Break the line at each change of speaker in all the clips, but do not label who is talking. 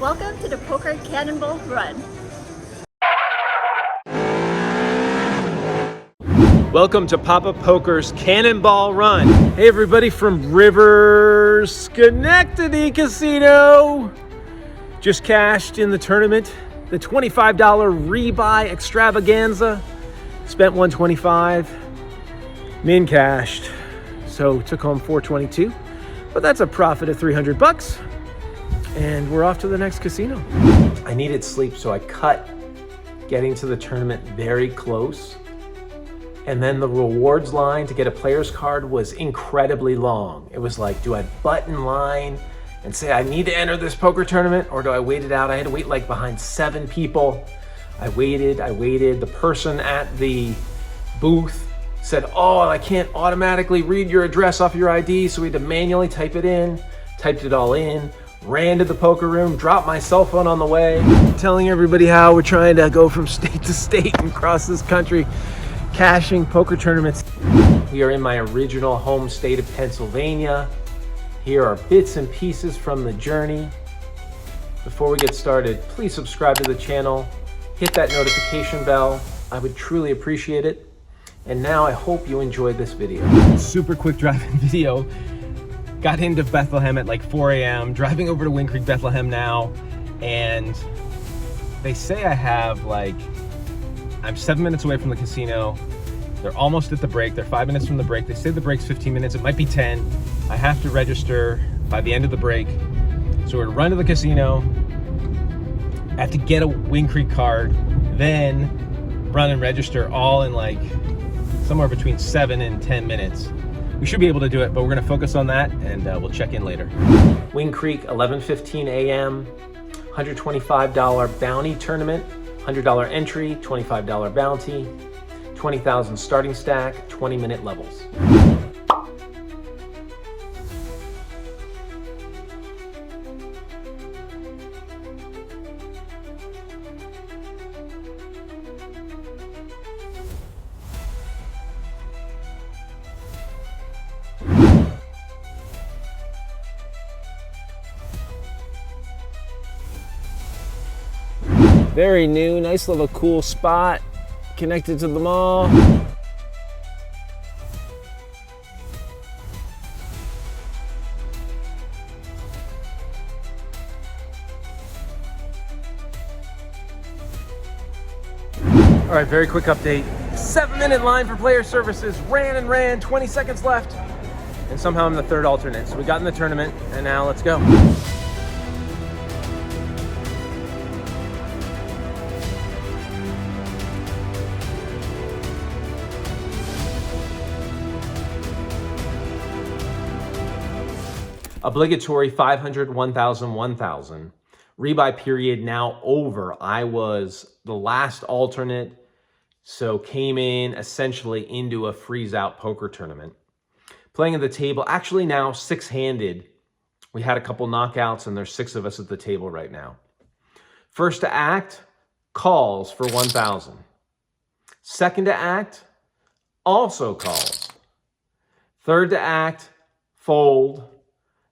Welcome to the Poker Cannonball Run.
Welcome to Papa Poker's Cannonball Run. Hey everybody from Rivers, Schenectady Casino. Just cashed in the tournament, the $25 rebuy extravaganza. Spent $125, min cashed. So took home $422, but that's a profit of $300. And we're off to the next casino. I needed sleep, so I cut getting to the tournament very close. And then the rewards line to get a player's card was incredibly long. It was like, do I butt in line and say I need to enter this poker tournament, or do I wait it out? I had to wait like behind 7 people. I waited. The person at the booth said, oh, I can't automatically read your address off your ID, so we had to manually type it in. Typed it all in, ran to the poker room, dropped my cell phone on the way, telling everybody how we're trying to go from state to state and across this country, cashing poker tournaments. We are in my original home state of Pennsylvania. Here are bits and pieces from the journey. Before we get started, please subscribe to the channel, hit that notification bell. I would truly appreciate it. And now I hope you enjoyed this video. Super quick driving video. Got into Bethlehem at like 4 a.m., driving over to Wind Creek, Bethlehem now, and they say I'm 7 minutes away from the casino. They're almost at the break. They're 5 minutes from the break. They say the break's 15 minutes. It might be 10. I have to register by the end of the break. So we're gonna run to the casino. I have to get a Wind Creek card, then run and register all in like somewhere between 7 and 10 minutes. We should be able to do it, but we're gonna focus on that and we'll check in later. Wind Creek, 11:15 a.m., $125 bounty tournament, $100 entry, $25 bounty, 20,000 starting stack, 20-minute levels. Very new, nice little cool spot, connected to the mall. All right, very quick update. 7-minute line for player services, ran, 20 seconds left. And somehow I'm the third alternate. So we got in the tournament and now let's go. Obligatory 500, 1,000, 1,000. Rebuy period now over. I was the last alternate, so came in essentially into a freeze-out poker tournament. Playing at the table, actually now 6-handed. We had a couple knockouts and there's 6 of us at the table right now. First to act, calls for 1,000. Second to act, also calls. Third to act, fold.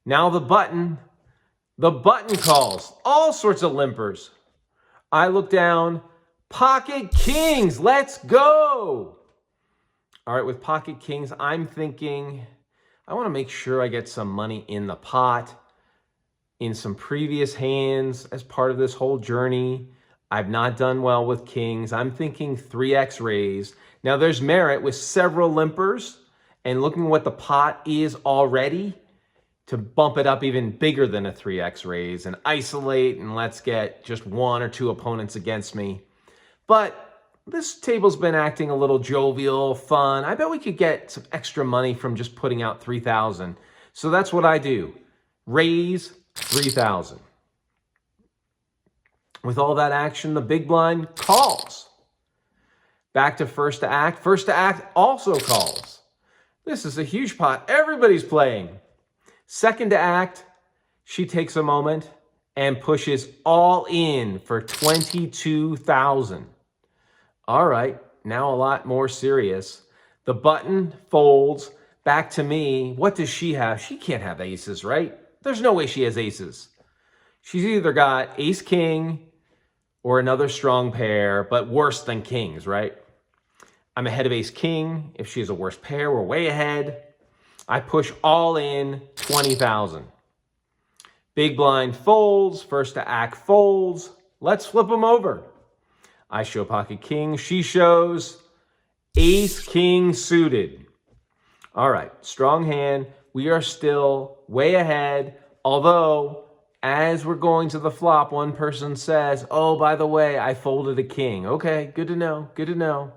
Now the button calls, all sorts of limpers. I look down, pocket kings, let's go. All right, with pocket kings, I'm thinking, I wanna make sure I get some money in the pot. In some previous hands as part of this whole journey, I've not done well with kings. I'm thinking 3x raise. Now there's merit with several limpers and looking what the pot is already, to bump it up even bigger than a 3x raise and isolate, and let's get just 1 or 2 opponents against me. But this table's been acting a little jovial, fun. I bet we could get some extra money from just putting out 3,000. So that's what I do. Raise 3,000. With all that action, the big blind calls. Back to first to act. First to act also calls. This is a huge pot. Everybody's playing. Second to act, she takes a moment and pushes all in for 22,000. All right, now a lot more serious. The button folds back to me. What does she have? She can't have aces, right? There's no way she has aces. She's either got ace king or another strong pair, but worse than kings, right? I'm ahead of ace king. If she has a worse pair, we're way ahead. I push all in 20,000. Big blind folds, first to act folds. Let's flip them over. I show pocket king. She shows ace king suited. All right, strong hand. We are still way ahead. Although, as we're going to the flop, one person says, oh, by the way, I folded a king. Okay, good to know, good to know.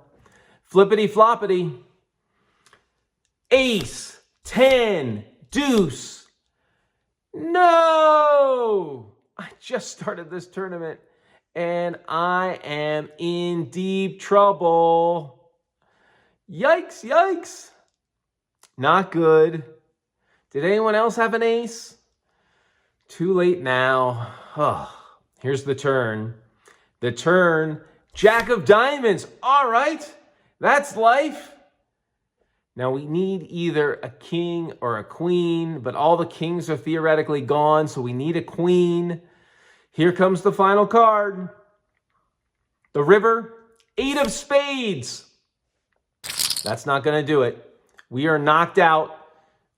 Flippity floppity. Ace, 10, deuce. No! I just started this tournament and I am in deep trouble. Yikes, yikes. Not good. Did anyone else have an ace? Too late now. Oh, here's the turn. The turn, jack of diamonds. All right, that's life. Now we need either a king or a queen, but all the kings are theoretically gone, so we need a queen. Here comes the final card. The river, 8 of spades. That's not going to do it. We are knocked out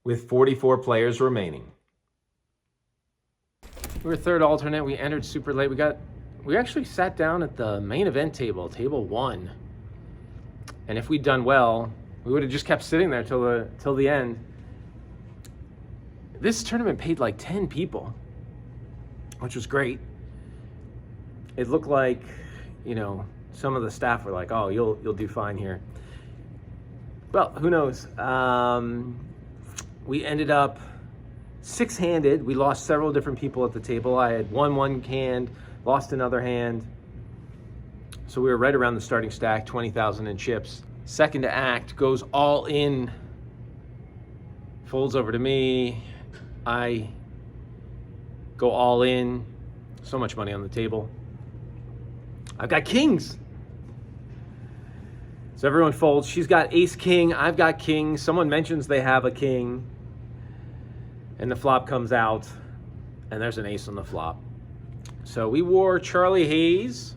with 44 players remaining. We were third alternate. We entered super late. We actually sat down at the main event table, table 1. And if we'd done well, we would have just kept sitting there till the end. This tournament paid like 10 people, which was great. It looked like, you know, some of the staff were like, oh, you'll do fine here. Well, who knows? We ended up 6-handed. We lost several different people at the table. I had won one hand, lost another hand. So we were right around the starting stack, 20,000 in chips. Second to act, goes all in, folds over to me. I go all in. So much money on the table. I've got kings. So everyone folds. She's got ace king. I've got king. Someone mentions they have a king. And the flop comes out. And there's an ace on the flop. So we wore Charlie Hayes,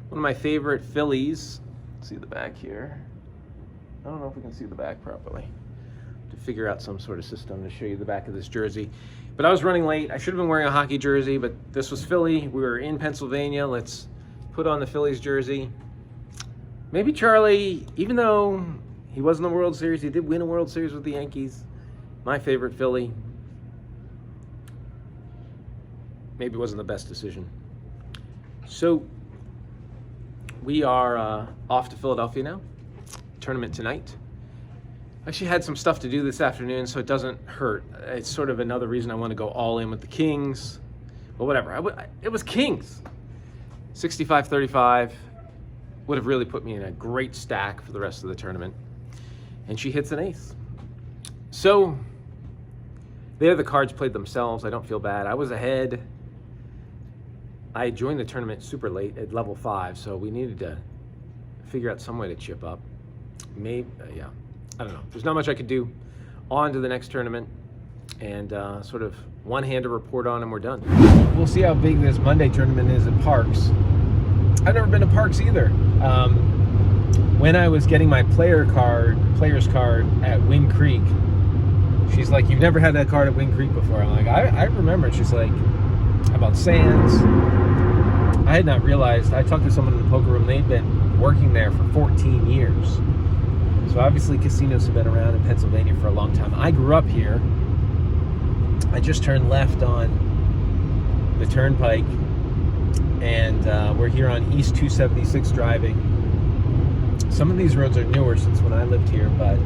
one of my favorite Phillies. See the back here. I don't know if we can see the back properly. To figure out some sort of system to show you the back of this jersey. But I was running late. I should have been wearing a hockey jersey, but this was Philly. We were in Pennsylvania. Let's put on the Phillies jersey. Maybe Charlie, even though he wasn't in the World Series, he did win a World Series with the Yankees. My favorite Philly. Maybe it wasn't the best decision. So we are off to Philadelphia now. Tournament tonight. I actually had some stuff to do this afternoon, so it doesn't hurt. It's sort of another reason I want to go all in with the kings. But whatever. It was kings. 65-35 would have really put me in a great stack for the rest of the tournament. And she hits an ace. So there the cards played themselves. I don't feel bad. I was ahead. I joined the tournament super late at level 5, so we needed to figure out some way to chip up. Maybe, yeah, I don't know. There's not much I could do. On to the next tournament and sort of one-handed report on and we're done. We'll see how big this Monday tournament is at Parx. I've never been to Parx either. When I was getting my player's card at Wind Creek, she's like, you've never had that card at Wind Creek before. I'm like, I remember. She's like, about Sands. I had not realized. I talked to someone in the poker room. They'd been working there for 14 years. So obviously casinos have been around in Pennsylvania for a long time. I grew up here. I just turned left on the turnpike and we're here on East 276 driving. Some of these roads are newer since when I lived here, but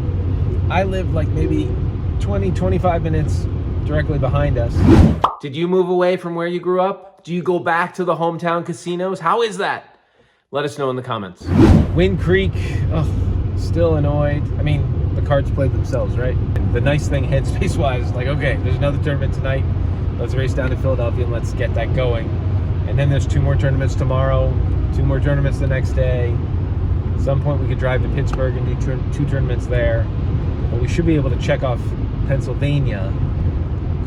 I live like maybe 20, 25 minutes directly behind us. Did you move away from where you grew up? Do you go back to the hometown casinos? How is that? Let us know in the comments. Wind Creek, oh, still annoyed. I mean, the cards played themselves, right? And the nice thing headspace-wise is like, okay, there's another tournament tonight. Let's race down to Philadelphia and let's get that going. And then there's 2 more tournaments tomorrow, 2 more tournaments the next day. At some point we could drive to Pittsburgh and do 2 tournaments there. But we should be able to check off Pennsylvania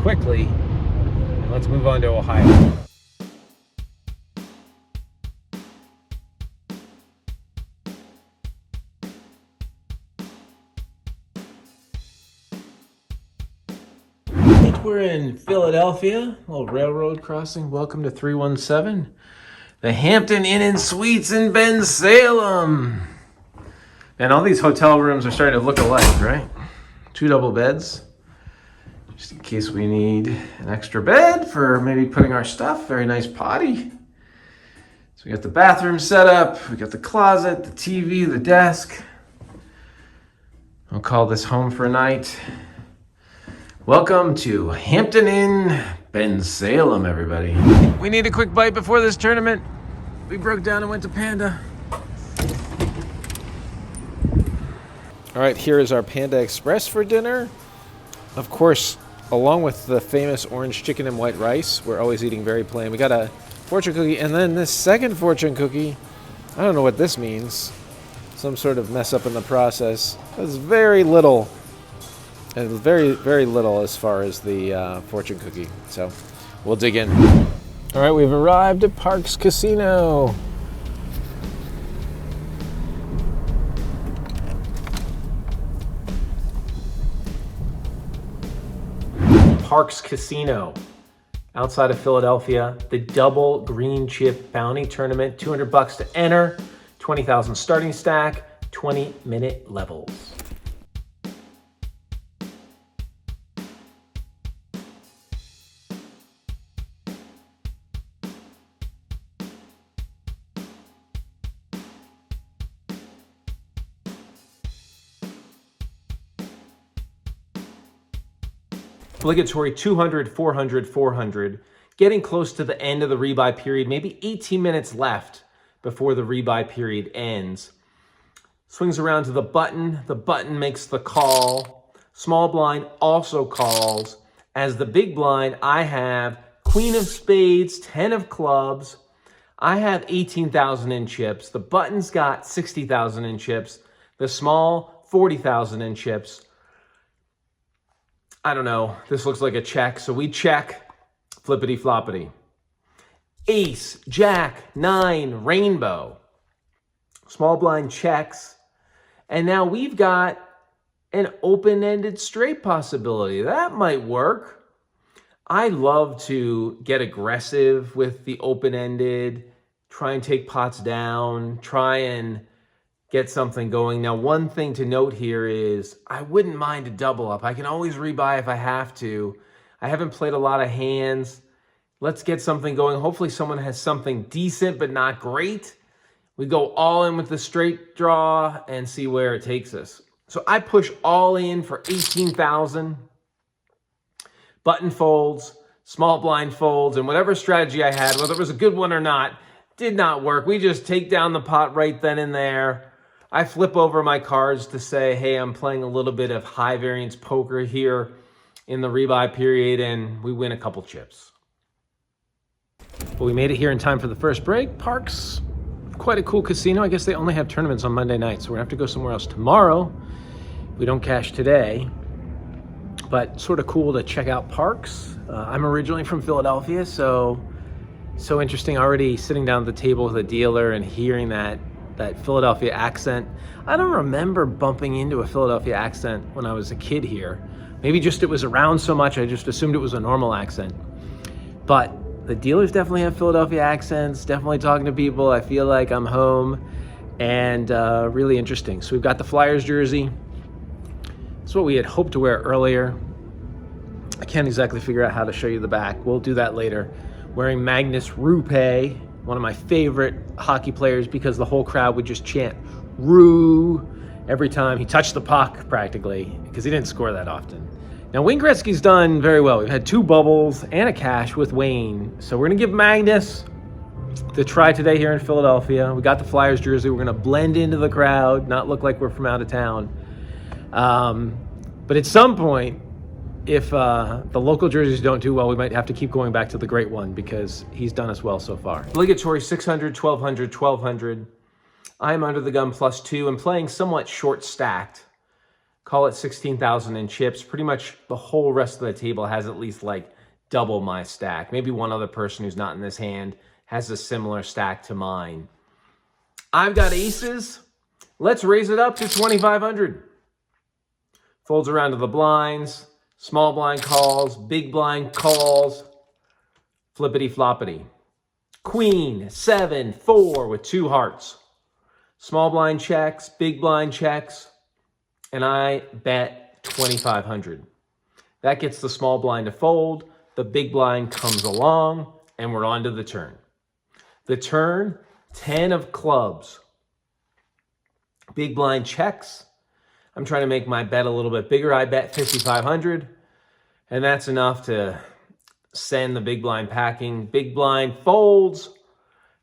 quickly. And let's move on to Ohio. We're in Philadelphia, a little railroad crossing. Welcome to 317, the Hampton Inn and Suites in Bensalem. And all these hotel rooms are starting to look alike, right? 2 double beds, just in case we need an extra bed for maybe putting our stuff. Very nice potty. So we got the bathroom set up, we got the closet, the TV, the desk. I'll call this home for a night. Welcome to Hampton Inn, Bensalem, everybody. We need a quick bite before this tournament. We broke down and went to Panda. All right, here is our Panda Express for dinner. Of course, along with the famous orange chicken and white rice, we're always eating very plain. We got a fortune cookie, and then this second fortune cookie, I don't know what this means. Some sort of mess up in the process. There's very little, and very, very little as far as the fortune cookie. So we'll dig in. All right, we've arrived at Parx Casino. Parx Casino, outside of Philadelphia, the double green chip bounty tournament, $200 to enter, 20,000 starting stack, 20-minute levels. Obligatory 200, 400, 400, getting close to the end of the rebuy period, maybe 18 minutes left before the rebuy period ends. Swings around to the button makes the call. Small blind also calls. As the big blind, I have Queen of Spades, 10 of clubs. I have 18,000 in chips. The button's got 60,000 in chips. The small, 40,000 in chips. I don't know, this looks like a check, so we check, flippity floppity. Ace, Jack, 9, rainbow. Small blind checks. And now we've got an open-ended straight possibility. That might work. I love to get aggressive with the open-ended, try and take pots down, try and get something going. Now, one thing to note here is I wouldn't mind a double up. I can always rebuy if I have to. I haven't played a lot of hands. Let's get something going. Hopefully someone has something decent but not great. We go all in with the straight draw and see where it takes us. So I push all in for 18,000. Button folds, small blind folds, and whatever strategy I had, whether it was a good one or not, did not work. We just take down the pot right then and there. I flip over my cards to say, hey, I'm playing a little bit of high variance poker here in the rebuy period, and we win a couple chips. Well, we made it here in time for the first break. Parx, quite a cool casino. I guess they only have tournaments on Monday nights, so we're gonna have to go somewhere else tomorrow. We don't cash today, but sort of cool to check out Parx. I'm originally from Philadelphia, so interesting already sitting down at the table with a dealer and hearing that Philadelphia accent. I don't remember bumping into a Philadelphia accent when I was a kid here. Maybe just it was around so much, I just assumed it was a normal accent. But the dealers definitely have Philadelphia accents, definitely talking to people. I feel like I'm home, and really interesting. So we've got the Flyers jersey. It's what we had hoped to wear earlier. I can't exactly figure out how to show you the back. We'll do that later. Wearing Magnus Roupe, one of my favorite hockey players, because the whole crowd would just chant "Roo" every time he touched the puck, practically, because he didn't score that often. Now, Wayne Gretzky's done very well. We've had 2 bubbles and a cash with Wayne. So we're going to give Magnus the try today here in Philadelphia. We got the Flyers jersey. We're going to blend into the crowd, not look like we're from out of town. But at some point, if the local jerseys don't do well, we might have to keep going back to the great one because he's done us well so far. Obligatory 600, 1200, 1200. I'm under the gun +2 and playing somewhat short stacked. Call it 16,000 in chips. Pretty much the whole rest of the table has at least like double my stack. Maybe one other person who's not in this hand has a similar stack to mine. I've got aces. Let's raise it up to 2,500. Folds around to the blinds. Small blind calls, big blind calls, flippity floppity. Queen, 7, 4 with 2 hearts. Small blind checks, big blind checks, and I bet 2,500. That gets the small blind to fold, the big blind comes along, and we're on to the turn. The turn, 10 of clubs. Big blind checks. I'm trying to make my bet a little bit bigger. I bet 5,500, and that's enough to send the big blind packing. Big blind folds,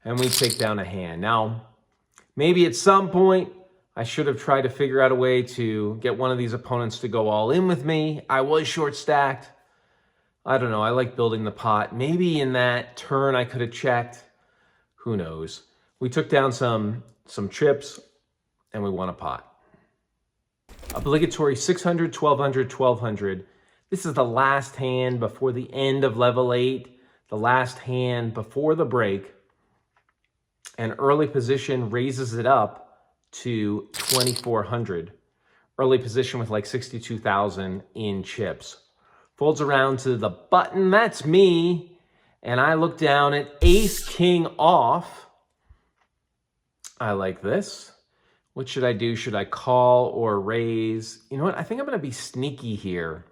and we take down a hand. Now, maybe at some point, I should have tried to figure out a way to get one of these opponents to go all in with me. I was short stacked. I don't know. I like building the pot. Maybe in that turn I could have checked. Who knows? We took down some chips, and we won a pot. Obligatory 600, 1,200, 1,200. This is the last hand before the end of level 8, the last hand before the break. And early position raises it up to 2,400. Early position with like 62,000 in chips. Folds around to the button, that's me. And I look down at ace, king off. I like this. What should I do? Should I call or raise? You know what? I think I'm going to be sneaky here.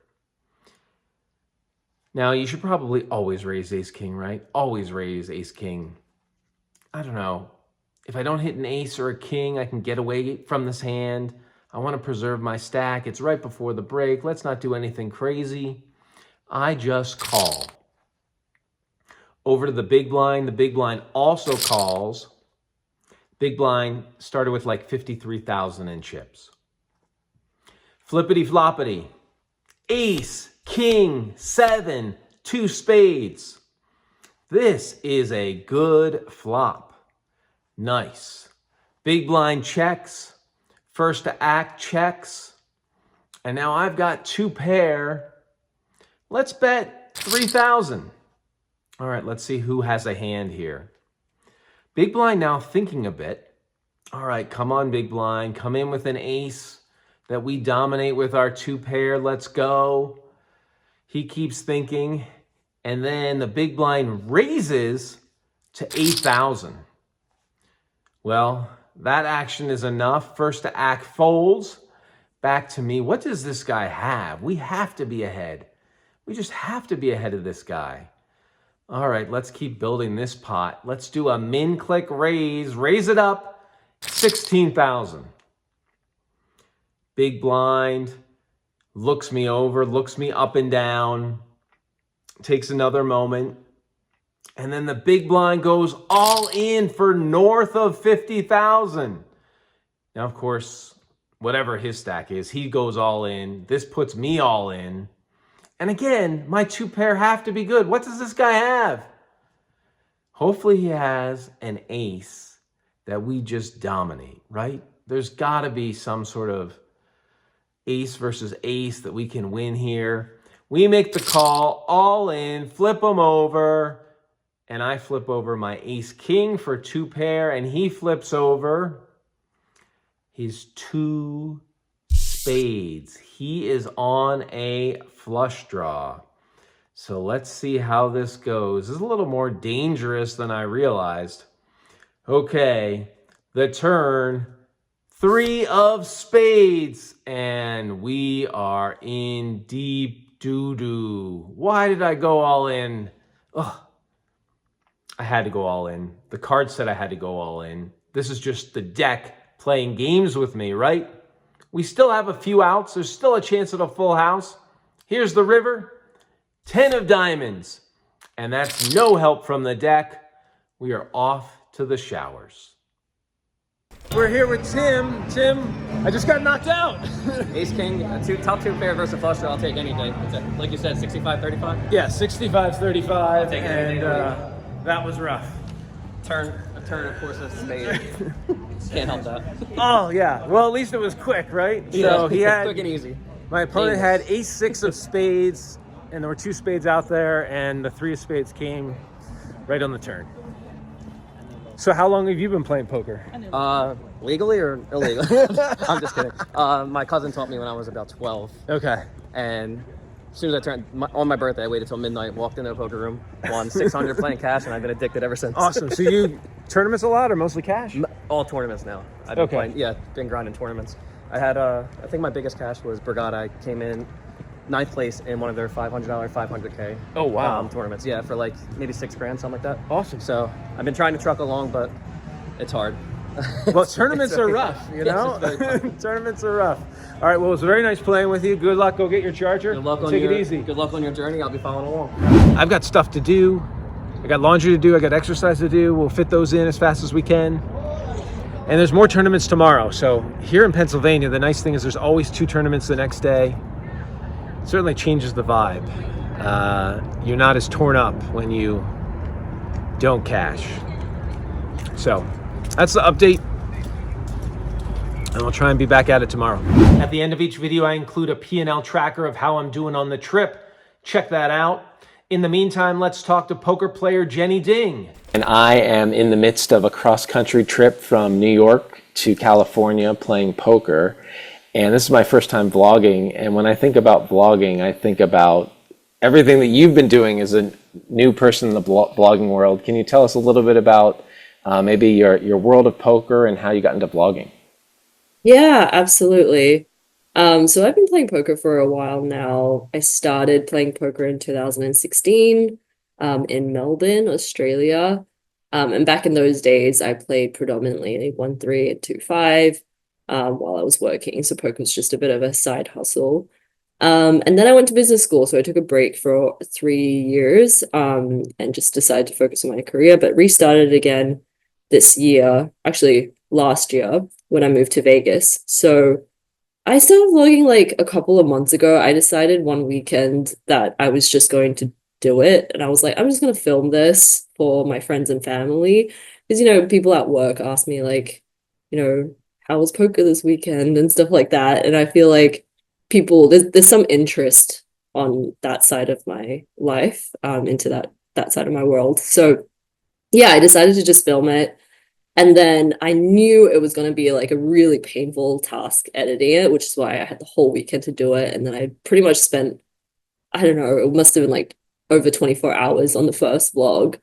Now, you should probably always raise ace king, right? Always raise ace king. I don't know. If I don't hit an ace or a king, I can get away from this hand. I want to preserve my stack. It's right before the break. Let's not do anything crazy. I just call. Over to the big blind. The big blind also calls. Big blind started with like 53,000 in chips. Flippity floppity. Ace, king, 7, 2 spades. This is a good flop. Nice. Big blind checks. First to act checks. And now I've got 2 pair. Let's bet 3,000. All right, let's see who has a hand here. Big blind now thinking a bit. All right, come on, big blind. Come in with an ace that we dominate with our 2 pair. Let's go. He keeps thinking. And then the big blind raises to 8,000. Well, that action is enough. First to act folds. Back to me. What does this guy have? We have to be ahead. We just have to be ahead of this guy. All right, let's keep building this pot. Let's do a min click raise. Raise it up. 16,000. Big blind. Looks me over. Looks me up and down. Takes another moment. And then the big blind goes all in for north of 50,000. Now, of course, whatever his stack is, he goes all in. This puts me all in. And again, my 2 pair have to be good. What does this guy have? Hopefully he has an ace that we just dominate, right? There's got to be some sort of ace versus ace that we can win here. We make the call, all in, flip them over. And I flip over my ace king for 2 pair. And he flips over his 2 spades. He is on a flush draw. So let's see how this goes. This is a little more dangerous than I realized. Okay, the turn, 3 of spades. And we are in deep doo-doo. Why did I go all in? Ugh. I had to go all in. The card said I had to go all in. This is just the deck playing games with me, right? We still have a few outs. There's still a chance at a full house. Here's the river. 10 of diamonds. And that's no help from the deck. We are off to the showers. We're here with Tim. Tim, I just got knocked out.
Ace King, top 2 pair versus flush draw, I'll take any day. Like you said, 65-35?
Yeah, 65-35.
Take any day.
That was rough.
A turn, of course, that's a spade. Can't help that.
Oh, yeah. Well, at least it was quick, right?
Yeah,
So he had,
quick and easy.
my opponent had ace-6 of spades, and there were 2 spades out there, and the 3 of spades came right on the turn. So how long have you been playing poker?
Legally or illegally? I'm just kidding. My cousin taught me when I was about 12.
Okay.
And as soon as I turned on my birthday, I waited till midnight, walked into a poker room, won 600 playing cash, and I've been addicted ever since.
Awesome. So you tournaments a lot or mostly cash?
All tournaments now. I've been playing, been grinding tournaments. I had, I think my biggest cash was Brigada. I came in 9th place in one of their $500, 500K.
Oh, wow.
Tournaments. Yeah, for like maybe $6,000, something like that.
Awesome.
So I've been trying to truck along, but it's hard.
Well, tournaments are rough, you know? Tournaments are rough. All right, well, it was very nice playing with you. Good luck. Go get your charger.
Good luck on
Take it easy.
Good luck on your journey. I'll be following along.
I've got stuff to do. I got laundry to do. I got exercise to do. We'll fit those in as fast as we can. And there's more tournaments tomorrow. So here in Pennsylvania, the nice thing is there's always 2 tournaments the next day. It certainly changes the vibe. You're not as torn up when you don't cash. So that's the update. And I'll try and be back at it tomorrow. At the end of each video, I include a P&L tracker of how I'm doing on the trip. Check that out. In the meantime, let's talk to poker player Jenny Ding. And I am in the midst of a cross-country trip from New York to California playing poker. And this is my first time vlogging. And when I think about vlogging, I think about everything that you've been doing as a new person in the vlogging world. Can you tell us a little bit about maybe your world of poker and how you got into vlogging?
Yeah, absolutely. So I've been playing poker for a while now. I started playing poker in 2016 in Melbourne, Australia. And back in those days, I played predominantly 1-3 and 2-5 while I was working. So poker was just a bit of a side hustle. And then I went to business school. So I took a break for 3 years and just decided to focus on my career, but restarted again this year, actually last year when I moved to Vegas. So I started vlogging like a couple of months ago. I decided one weekend that I was just going to do it. And I was like, I'm just going to film this for my friends and family. Because, you know, people at work ask me like, you know, how was poker this weekend and stuff like that. And I feel like people, there's some interest on that side of my life, into that side of my world. So yeah, I decided to just film it. And then I knew it was going to be like a really painful task editing it, which is why I had the whole weekend to do it. And then I pretty much spent, I don't know, it must have been like over 24 hours on the first vlog.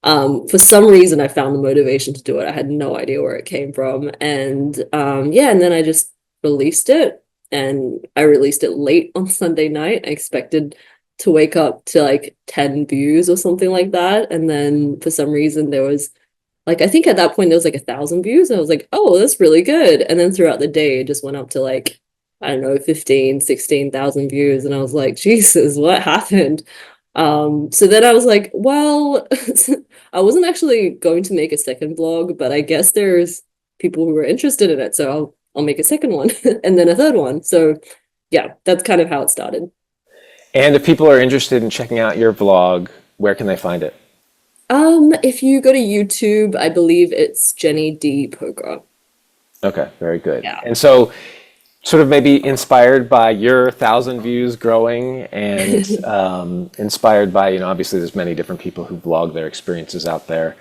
For some reason, I found the motivation to do it. I had no idea where it came from. And yeah, and then I just released it. And I released it late on Sunday night. I expected to wake up to like 10 views or something like that. And then for some reason, there was like, I think at that point there was like 1,000 views. I was like, oh, that's really good. And then throughout the day, it just went up to like, I don't know, 15, 16,000 views. And I was like, Jesus, what happened? So then I was like, well, I wasn't actually going to make a second vlog, but I guess there's people who are interested in it. So I'll make a second one and then a third one. So yeah, that's kind of how it started.
And if people are interested in checking out your vlog, where can they find it?
If you go to YouTube, I believe it's Jenny D Poker.
Okay, very good.
Yeah.
And so sort of maybe inspired by your 1,000 views growing and inspired by, you know, obviously there's many different people who vlog their experiences out there.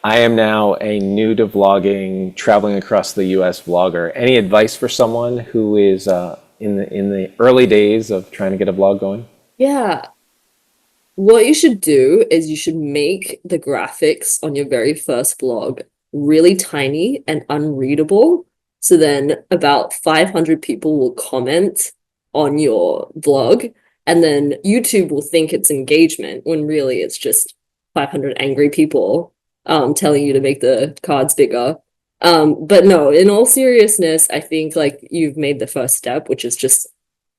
I am now a new to vlogging, traveling across the US vlogger. Any advice for someone who is in the early days of trying to get a vlog going?
Yeah. What you should do is you should make the graphics on your very first vlog really tiny and unreadable. So then about 500 people will comment on your vlog, and then YouTube will think it's engagement when really it's just 500 angry people telling you to make the cards bigger. But no, in all seriousness, I think like you've made the first step, which is just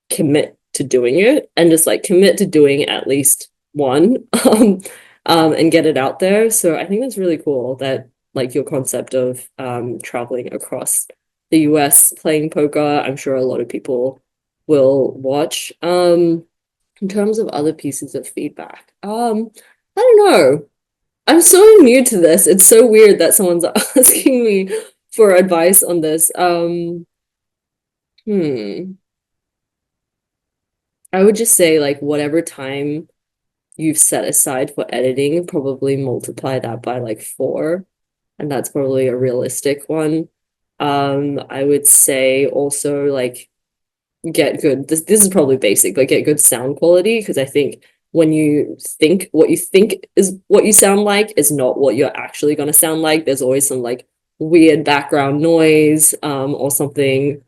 commit to doing it and just like commit to doing at least one and get it out there. So I think that's really cool that like your concept of traveling across the US playing poker, I'm sure a lot of people will watch. In terms of other pieces of feedback, I don't know. I'm so new to this. It's so weird that someone's asking me for advice on this. I would just say like whatever time you've set aside for editing, probably multiply that by like 4, and that's probably a realistic one. I would say also like get good, this is probably basic, but get good sound quality, because I think when you think what you think is what you sound like is not what you're actually going to sound like. There's always some like weird background noise or something.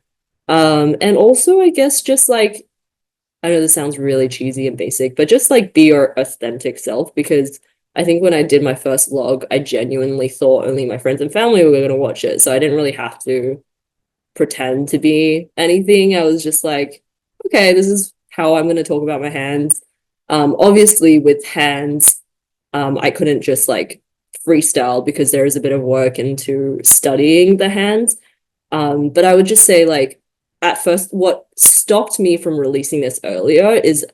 And also, I guess, just like, I know this sounds really cheesy and basic, but just like be your authentic self, because I think when I did my first vlog, I genuinely thought only my friends and family were going to watch it. So I didn't really have to pretend to be anything. I was just like, okay, this is how I'm going to talk about my hands. Obviously, with hands, I couldn't just like freestyle because there is a bit of work into studying the hands. But I would just say, like, at first, what stopped me from releasing this earlier is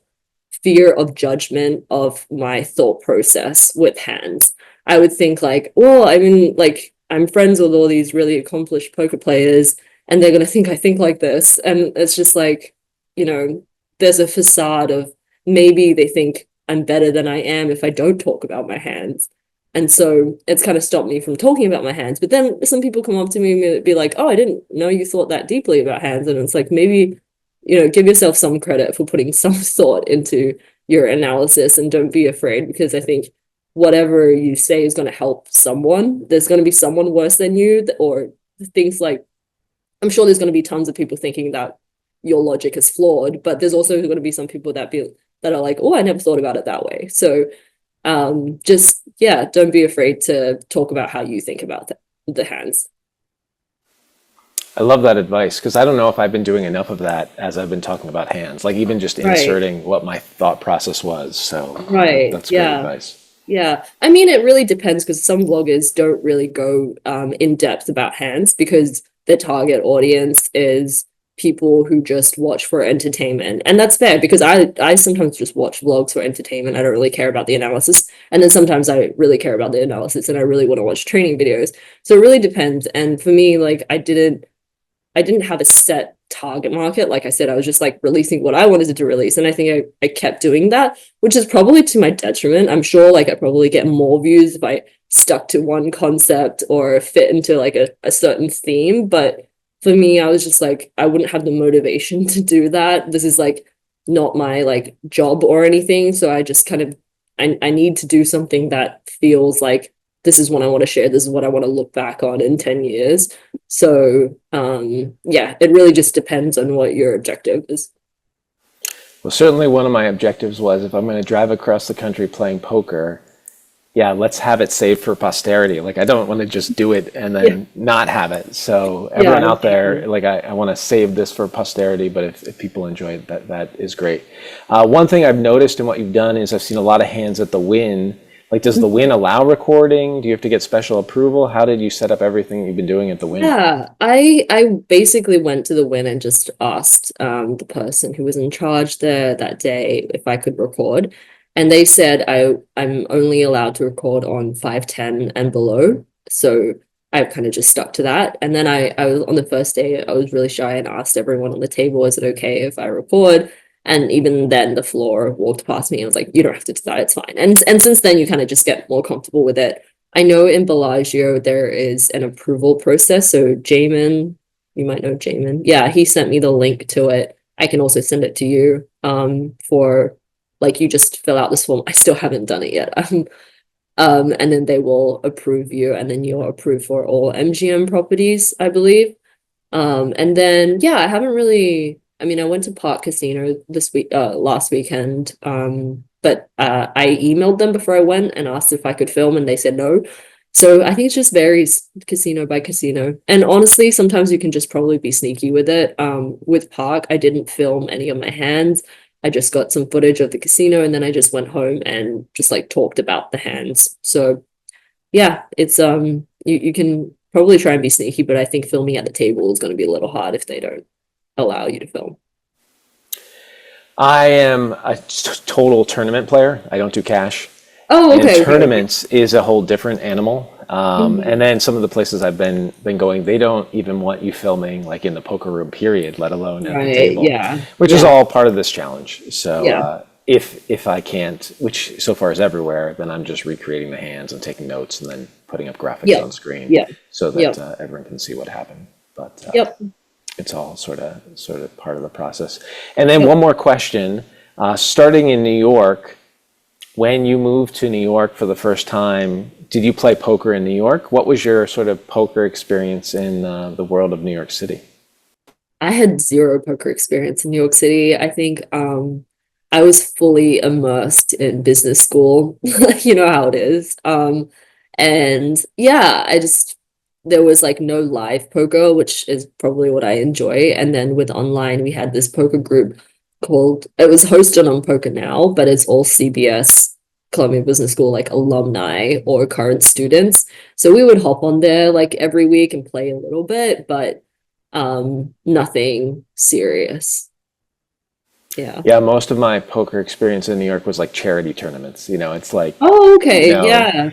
fear of judgment of my thought process with hands. I would think like, well, I mean, like, I'm friends with all these really accomplished poker players, and they're gonna think I think like this. And it's just like, there's a facade of maybe they think I'm better than I am if I don't talk about my hands. And so it's kind of stopped me from talking about my hands. But then some people come up to me and be like, oh, I didn't know you thought that deeply about hands. And it's like, maybe, give yourself some credit for putting some thought into your analysis, and don't be afraid, because I think whatever you say is going to help someone. There's going to be someone worse than you, or things like, I'm sure there's going to be tons of people thinking that your logic is flawed, but there's also going to be some people that are like, oh, I never thought about it that way. So just, yeah, don't be afraid to talk about how you think about the hands.
I love that advice, because I don't know if I've been doing enough of that as I've been talking about hands, like even just inserting what my thought process was. So that's great advice.
Yeah. I mean, it really depends, because some vloggers don't really go in depth about hands, because their target audience is people who just watch for entertainment. And that's fair, because I sometimes just watch vlogs for entertainment. I don't really care about the analysis. And then sometimes I really care about the analysis and I really want to watch training videos. So it really depends. And for me, like, I didn't have a set target market. Like I said, I was just like releasing what I wanted to release. And I think I kept doing that, which is probably to my detriment. I'm sure like I probably get more views if I stuck to one concept or fit into like a certain theme. But for me, I was just like, I wouldn't have the motivation to do that. This is like not my like job or anything. So I just kind of, I need to do something that feels like this is what I want to share. This is what I want to look back on in 10 years. So yeah, it really just depends on what your objective is.
Well, certainly one of my objectives was, if I'm going to drive across the country playing poker, yeah, let's have it saved for posterity. Like, I don't want to just do it and then not have it. So everyone out there, like, I want to save this for posterity, but if people enjoy it, that is great. One thing I've noticed in what you've done is I've seen a lot of hands at the Win. Like, does the Win allow recording? Do you have to get special approval? How did you set up everything you've been doing at the Win?
Yeah, I basically went to the Win and just asked the person who was in charge there that day if I could record. And they said I'm only allowed to record on 510 and below. So I kind of just stuck to that. And then I was on the first day, I was really shy and asked everyone on the table, is it okay if I record? And even then the floor walked past me and was like, you don't have to do that, it's fine. And since then you kind of just get more comfortable with it. I know in Bellagio there is an approval process. So Jamin, you might know Jamin. Yeah, he sent me the link to it. I can also send it to you for, like, you just fill out this form. I still haven't done it yet. And then they will approve you, and then you're approved for all MGM properties, I believe. And then, yeah, I haven't really, I mean, I went to Park Casino last weekend, but I emailed them before I went and asked if I could film, and they said no. So I think it just varies casino by casino. And honestly, sometimes you can just probably be sneaky with it. With Park, I didn't film any of my hands. I just got some footage of the casino, and then I just went home and just like talked about the hands. So yeah, it's you can probably try and be sneaky, but I think filming at the table is going to be a little hard if they don't allow you to film.
I am a total tournament player. I don't do cash.
Oh, okay.
And tournaments is a whole different animal. And then some of the places I've been going, they don't even want you filming like in the poker room period, let alone at the table.
Yeah.
Which is all part of this challenge. So if I can't, which so far is everywhere, then I'm just recreating the hands and taking notes and then putting up graphics on screen so that everyone can see what happened. But it's all sort of part of the process. And then one more question, starting in New York, when you moved to New York for the first time, did you play poker in New York? What was your sort of poker experience in the world of New York City?
I had zero poker experience in New York City. I think I was fully immersed in business school. You know how it is. And yeah, there was like no live poker, which is probably what I enjoy. And then with online, we had this poker group it was hosted on Poker Now, but it's all CBS, Columbia Business School, like alumni or current students. So we would hop on there like every week and play a little bit, but nothing serious. Yeah,
most of my poker experience in New York was like charity tournaments. It's like,
oh, okay, yeah,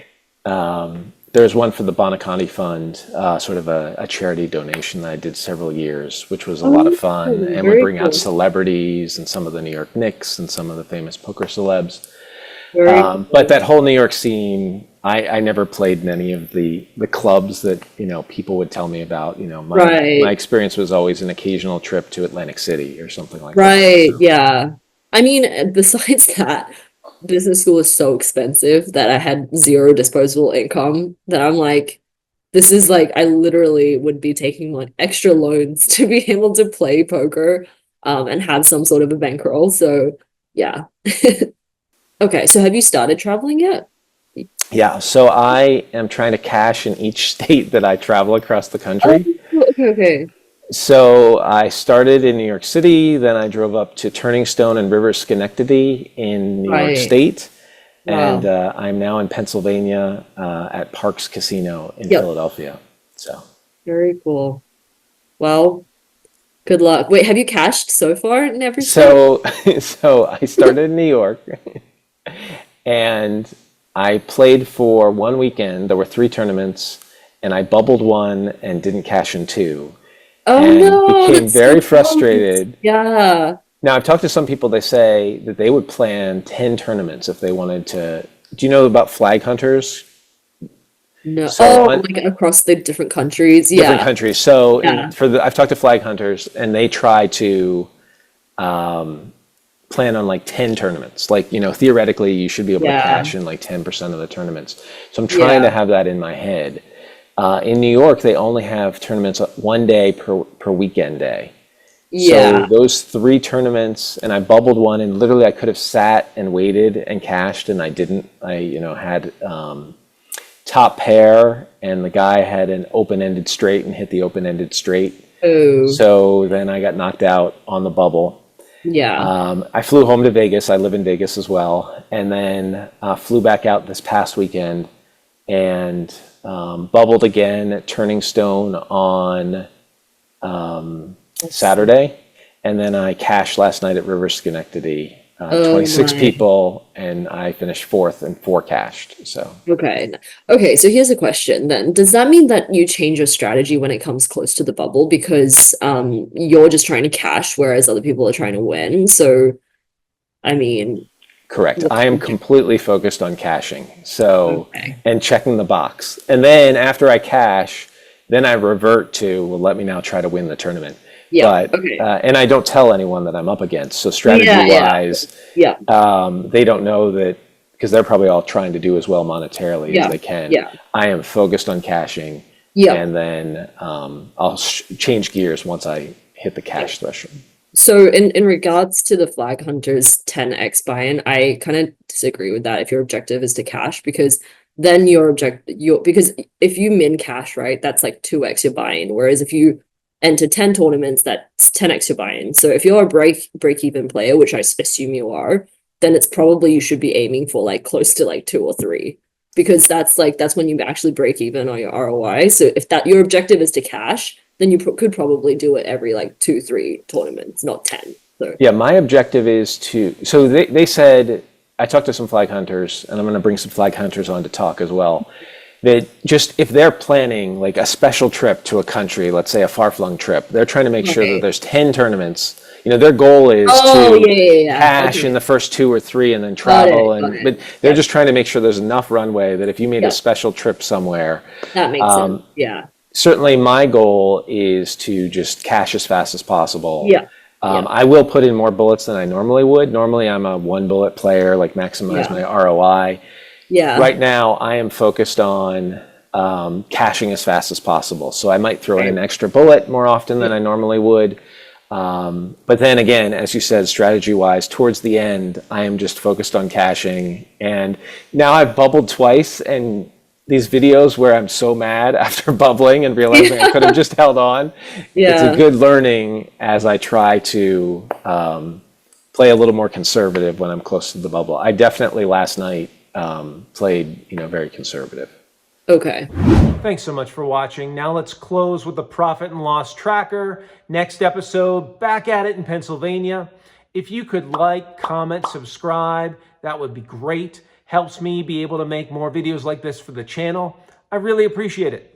there's one for the Bonaconti Fund, sort of a charity donation that I did several years, which was a lot of fun, and would bring out celebrities and some of the New York Knicks and some of the famous poker celebs. But that whole New York scene, I never played in any of the clubs that people would tell me about. My experience was always an occasional trip to Atlantic City or something like that.
Right, yeah. I mean, besides that, business school is so expensive that I had zero disposable income that I'm like, this is like, I literally would be taking like extra loans to be able to play poker and have some sort of a bankroll. So yeah. Okay, so have you started traveling yet?
Yeah, so I am trying to cash in each state that I travel across the country.
Oh, okay.
So I started in New York City, then I drove up to Turning Stone and River Schenectady in New York State, and I'm now in Pennsylvania at Parx Casino in Philadelphia. So
very cool. Well, good luck. Wait, have you cashed so far in every state?
So I started in New York, and I played for one weekend. There were 3 tournaments, and I bubbled one and didn't cash in 2.
Oh
and
no,
became
that's
very
so
frustrated.
Yeah.
Now, I've talked to some people, they say that they would plan 10 tournaments if they wanted to. Do you know about flag hunters?
No.
So
like across the different countries.
Different
Yeah.
countries. So
Yeah.
I've talked to flag hunters, and they try to plan on like 10 tournaments. Like, theoretically, you should be able to cash in like 10% of the tournaments. So I'm trying to have that in my head. In New York, they only have tournaments 1 day per weekend day.
Yeah.
So those 3 tournaments, and I bubbled one, and literally I could have sat and waited and cashed, and I didn't. I had top pair, and the guy had an open-ended straight and hit the open-ended straight.
Oh.
So then I got knocked out on the bubble.
Yeah.
I flew home to Vegas. I live in Vegas as well, and then flew back out this past weekend and bubbled again at Turning Stone on Saturday, and then I cashed last night at River Schenectady. 26 people, and I finished 4th and 4 cashed. So
okay. So here's a question then. Does that mean that you change your strategy when it comes close to the bubble because you're just trying to cash, whereas other people are trying to win? So, I mean,
correct. I am completely focused on cashing. So and checking the box, and then after I cash, then I revert to let me now try to win the tournament.
Yeah.
But and I don't tell anyone that I'm up against. So strategy-wise, they don't know that, because they're probably all trying to do as well monetarily as they can.
Yeah.
I am focused on cashing, and then I'll change gears once I hit the cash threshold.
So in regards to the flag hunters 10x buy-in, I kind of disagree with that if your objective is to cash, because then because if you min cash, right, that's like 2x your buy-in, whereas if you enter 10 tournaments, that's 10x your buy-in. So if you're a break-even player, which I assume you are, then it's probably you should be aiming for like close to like 2 or 3, because that's when you actually break even on your ROI. So if that your objective is to cash, then you could probably do it every like 2-3 tournaments, not 10. So
yeah, my objective is to. So they said, I talked to some flag hunters, and I'm going to bring some flag hunters on to talk as well. That just if they're planning like a special trip to a country, let's say a far-flung trip, they're trying to make sure that there's 10 tournaments. Their goal is to cash in the first 2 or 3 and then travel. But they're just trying to make sure there's enough runway that if you made a special trip somewhere,
that makes sense. Yeah.
certainly my goal is to just cash as fast as possible.
Yeah.
I will put in more bullets than I normally would. Normally I'm a 1 bullet player, like maximize my ROI.
Yeah.
Right now I am focused on cashing as fast as possible. So I might throw in an extra bullet more often than I normally would. But then again, as you said, strategy-wise, towards the end, I am just focused on cashing. And now I've bubbled twice, and these videos where I'm so mad after bubbling and realizing I could have just held on, it's a good learning as I try to play a little more conservative when I'm close to the bubble. I definitely last night played, very conservative.
Okay.
Thanks so much for watching. Now let's close with the profit and loss tracker. Next episode, back at it in Pennsylvania. If you could like, comment, subscribe, that would be great. Helps me be able to make more videos like this for the channel. I really appreciate it.